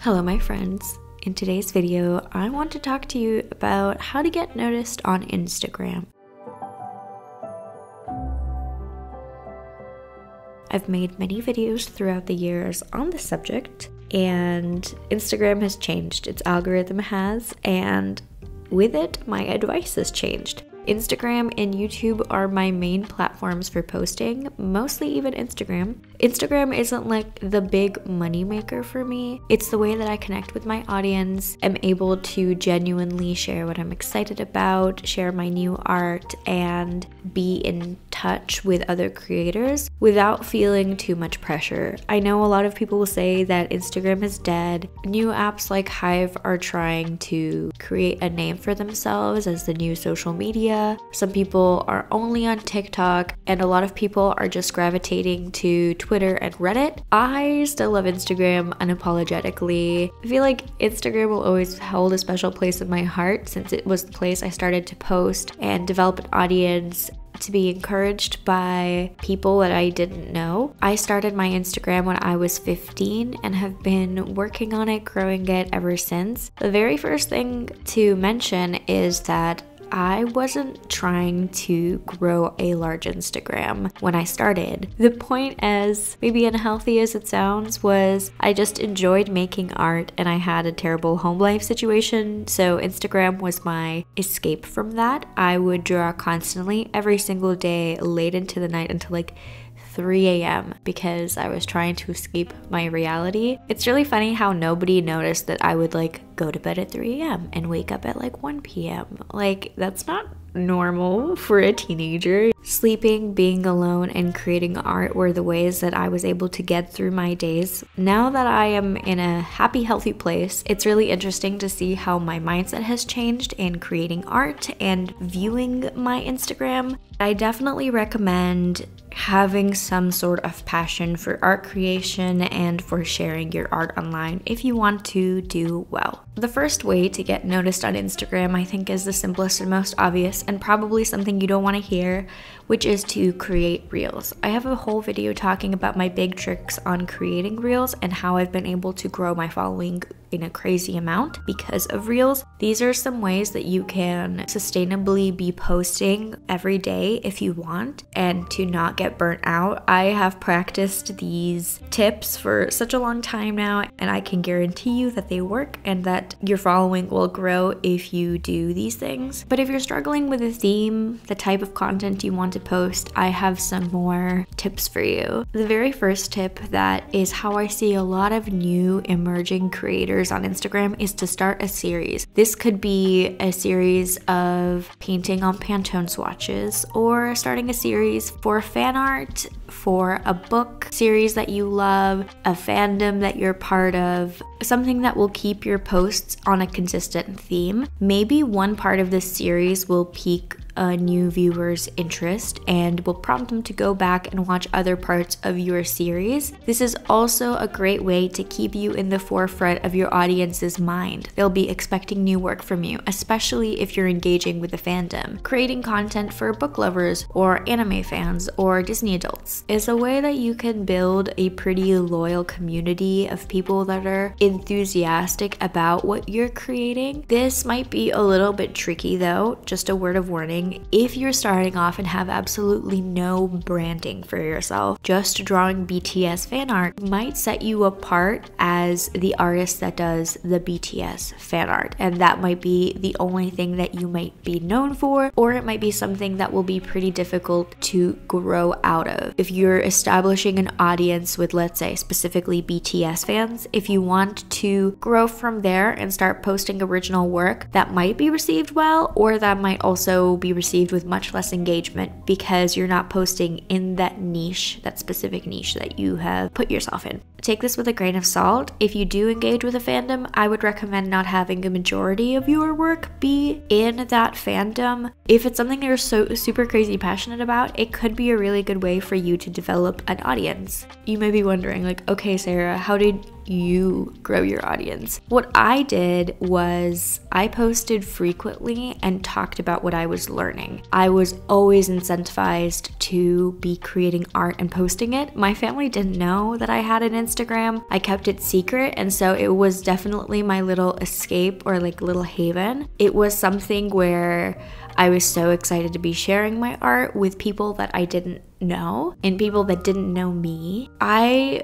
Hello my friends. In today's video, I want to talk to you about how to get noticed on Instagram. I've made many videos throughout the years on this subject, and Instagram has changed. Its algorithm has, and with it, my advice has changed. Instagram and YouTube are my main platforms for posting, mostly even Instagram. Instagram isn't like the big money maker for me. It's the way that I connect with my audience. I'm able to genuinely share what I'm excited about, share my new art, and be in touch with other creators without feeling too much pressure. I know a lot of people will say that Instagram is dead. New apps like Hive are trying to create a name for themselves as the new social media. Some people are only on TikTok, and a lot of people are just gravitating to Twitter and Reddit. I still love Instagram unapologetically. I feel like Instagram will always hold a special place in my heart since it was the place I started to post and develop an audience, to be encouraged by people that I didn't know. I started my Instagram when I was 15 and have been working on it, growing it ever since. The very first thing to mention is that I wasn't trying to grow a large Instagram when I started. The point, as maybe unhealthy as it sounds, was I just enjoyed making art and I had a terrible home life situation, so Instagram was my escape from that. I would draw constantly every single day, late into the night until like 3 a.m. because I was trying to escape my reality. It's really funny how nobody noticed that I would like go to bed at 3 a.m. and wake up at like 1 p.m. Like, that's not normal for a teenager. Sleeping, being alone, and creating art were the ways that I was able to get through my days. Now that I am in a happy, healthy place, it's really interesting to see how my mindset has changed in creating art and viewing my Instagram. I definitely recommend having some sort of passion for art creation and for sharing your art online if you want to do well. The first way to get noticed on Instagram, I think, is the simplest and most obvious, and probably something you don't want to hear, which is to create reels. I have a whole video talking about my big tricks on creating reels and how I've been able to grow my following in a crazy amount because of reels. These are some ways that you can sustainably be posting every day if you want and to not get burnt out. I have practiced these tips for such a long time now, and I can guarantee you that they work and that your following will grow if you do these things. But if you're struggling with a theme, the type of content you want to post, I have some more tips for you. The very first tip that is how I see a lot of new emerging creators on Instagram is to start a series. This could be a series of painting on Pantone swatches, or starting a series for fan art, for a book series that you love, a fandom that you're part of, something that will keep your posts on a consistent theme. Maybe one part of this series will pique a new viewer's interest and will prompt them to go back and watch other parts of your series. This is also a great way to keep you in the forefront of your audience's mind. They'll be expecting new work from you, especially if you're engaging with the fandom. Creating content for book lovers or anime fans or Disney adults is a way that you can build a pretty loyal community of people that are enthusiastic about what you're creating. This might be a little bit tricky though, just a word of warning. If you're starting off and have absolutely no branding for yourself, just drawing BTS fan art might set you apart as the artist that does the BTS fan art, and that might be the only thing that you might be known for, or it might be something that will be pretty difficult to grow out of. If you're establishing an audience with, let's say, specifically BTS fans, if you want to grow from there and start posting original work, that might be received well, or that might also be received with much less engagement because you're not posting in that niche, that specific niche that you have put yourself in. Take this with a grain of salt. If you do engage with a fandom, I would recommend not having a majority of your work be in that fandom. If it's something you're so super crazy passionate about, it could be a really good way for you to develop an audience. You may be wondering, like, okay, Sarah, how did you grow your audience? What I did was I posted frequently and talked about what I was learning. I was always incentivized to be creating art and posting it. My family didn't know that I had an Instagram Instagram. I kept it secret, and so it was definitely my little escape or like little haven. It was something where I was so excited to be sharing my art with people that I didn't know and people that didn't know me. I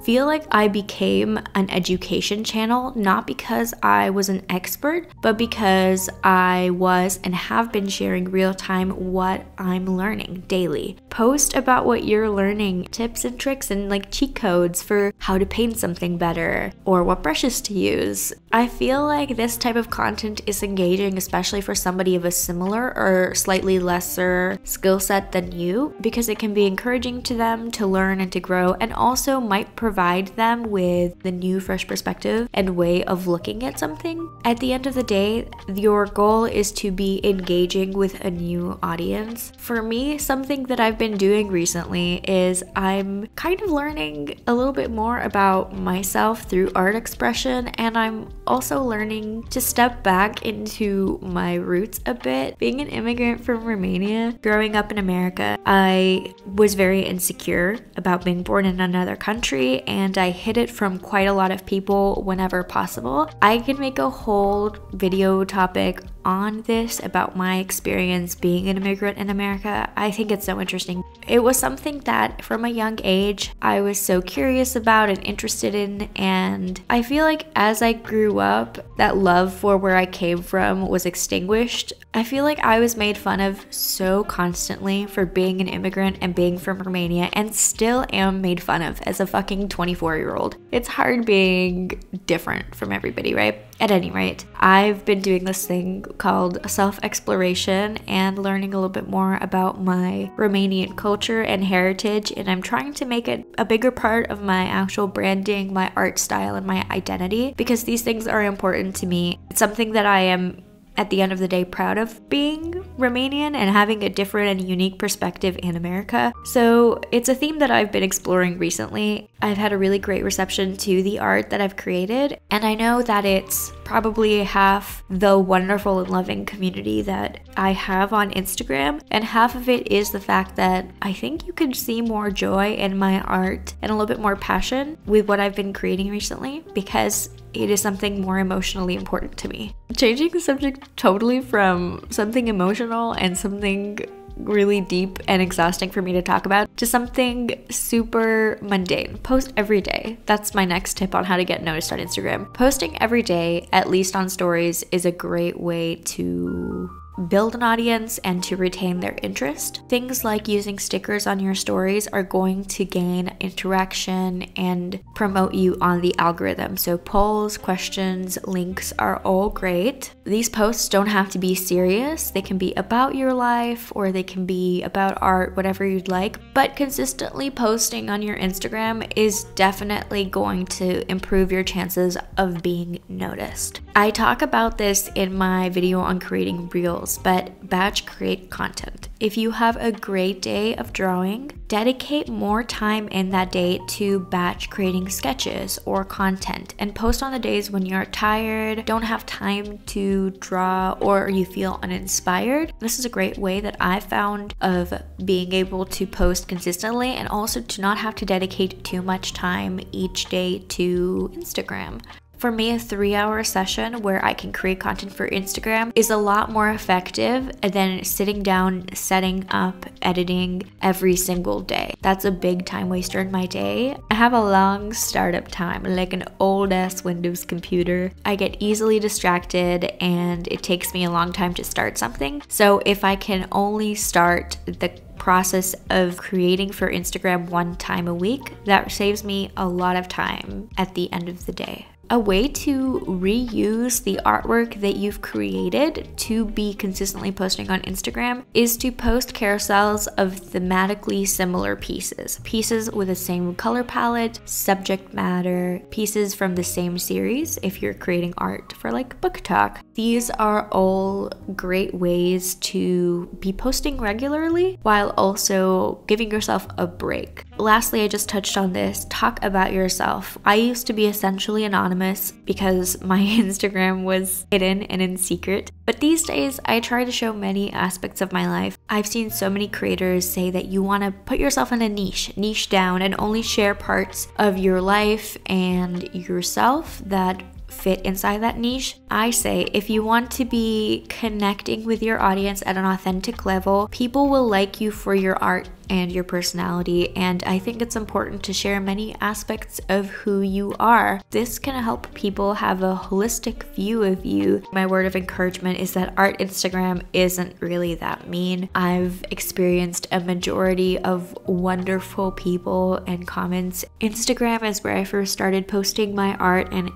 feel like I became an education channel, not because I was an expert, but because I was and have been sharing real time what I'm learning daily. Post about what you're learning, tips and tricks and like cheat codes for how to paint something better or what brushes to use. I feel like this type of content is engaging, especially for somebody of a similar or slightly lesser skill set than you, because it can be encouraging to them to learn and to grow, and also might provide them with the new fresh perspective and way of looking at something. At the end of the day, your goal is to be engaging with a new audience. For me, something that I've been doing recently is I'm kind of learning a little bit more about myself through art expression, and I'm also learning to step back into my roots a bit. Being an immigrant from Romania, growing up in America, I was very insecure about being born in another country, and I hid it from quite a lot of people whenever possible. I can make a whole video topic on this about my experience being an immigrant in America. I think it's so interesting. It was something that from a young age I was so curious about and interested in, and I feel like as I grew up, that love for where I came from was extinguished. I feel like I was made fun of so constantly for being an immigrant and being from Romania, and still am made fun of as a fucking 24-year-old. It's hard being different from everybody, right? At any rate, I've been doing this thing called self-exploration and learning a little bit more about my Romanian culture and heritage, and I'm trying to make it a bigger part of my actual branding, my art style, and my identity, because these things are important to me. It's something that I am at the end of the day proud of being Romanian and having a different and unique perspective in America. So it's a theme that I've been exploring recently. I've had a really great reception to the art that I've created, and I know that it's probably half the wonderful and loving community that I have on Instagram, and half of it is the fact that I think you can see more joy in my art and a little bit more passion with what I've been creating recently, because it is something more emotionally important to me. Changing the subject totally from something emotional and something really deep and exhausting for me to talk about to something super mundane. Post every day. That's my next tip on how to get noticed on Instagram. Posting every day, at least on stories, is a great way to build an audience and to retain their interest. Things like using stickers on your stories are going to gain interaction and promote you on the algorithm. So polls, questions, links are all great. These posts don't have to be serious. They can be about your life or they can be about art, whatever you'd like. But consistently posting on your Instagram is definitely going to improve your chances of being noticed. I talk about this in my video on creating reels, but batch create content. If you have a great day of drawing, dedicate more time in that day to batch creating sketches or content, and post on the days when you're tired, don't have time to draw, or you feel uninspired. This is a great way that I found of being able to post consistently and also to not have to dedicate too much time each day to Instagram. For me, a 3-hour session where I can create content for Instagram is a lot more effective than sitting down, setting up, editing every single day. That's a big time waster in my day. I have a long startup time, like an old ass Windows computer. I get easily distracted and it takes me a long time to start something. So if I can only start the process of creating for Instagram 1 time a week, that saves me a lot of time at the end of the day. A way to reuse the artwork that you've created to be consistently posting on Instagram is to post carousels of thematically similar pieces. Pieces with the same color palette, subject matter, pieces from the same series if you're creating art for like book talk. These are all great ways to be posting regularly while also giving yourself a break. Lastly, I just touched on this, talk about yourself. I used to be essentially anonymous anonymous because my Instagram was hidden and in secret. But these days, I try to show many aspects of my life. I've seen so many creators say that you want to put yourself in a niche down and only share parts of your life and yourself that fit inside that niche. I say if you want to be connecting with your audience at an authentic level, people will like you for your art and your personality, and I think it's important to share many aspects of who you are. This can help people have a holistic view of you. My word of encouragement is that art Instagram isn't really that mean. I've experienced a majority of wonderful people and comments. Instagram is where I first started posting my art, and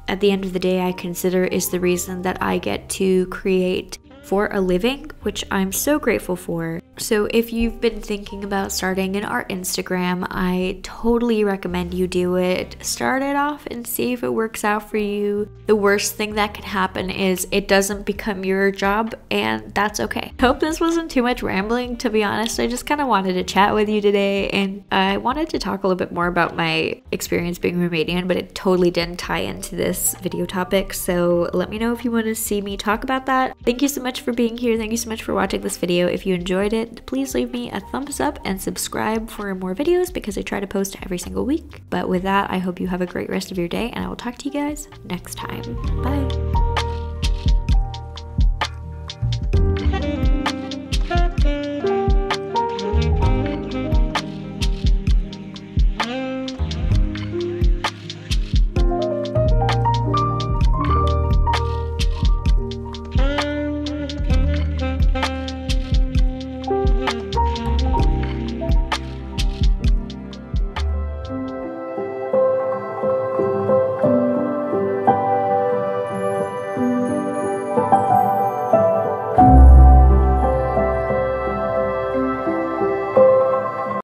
at the end of the day, I consider is the reason that I get to create for a living, which I'm so grateful for. So if you've been thinking about starting an art Instagram, I totally recommend you do it. Start it off and see if it works out for you. The worst thing that can happen is it doesn't become your job, and that's okay. Hope this wasn't too much rambling, to be honest. I just kind of wanted to chat with you today, and I wanted to talk a little bit more about my experience being Romanian, but it totally didn't tie into this video topic. So let me know if you want to see me talk about that. Thank you so much for being here. Thank you so much for watching this video. If you enjoyed it, please leave me a thumbs up and subscribe for more videos because I try to post every single week. But with that, I hope you have a great rest of your day, and I will talk to you guys next time. Bye.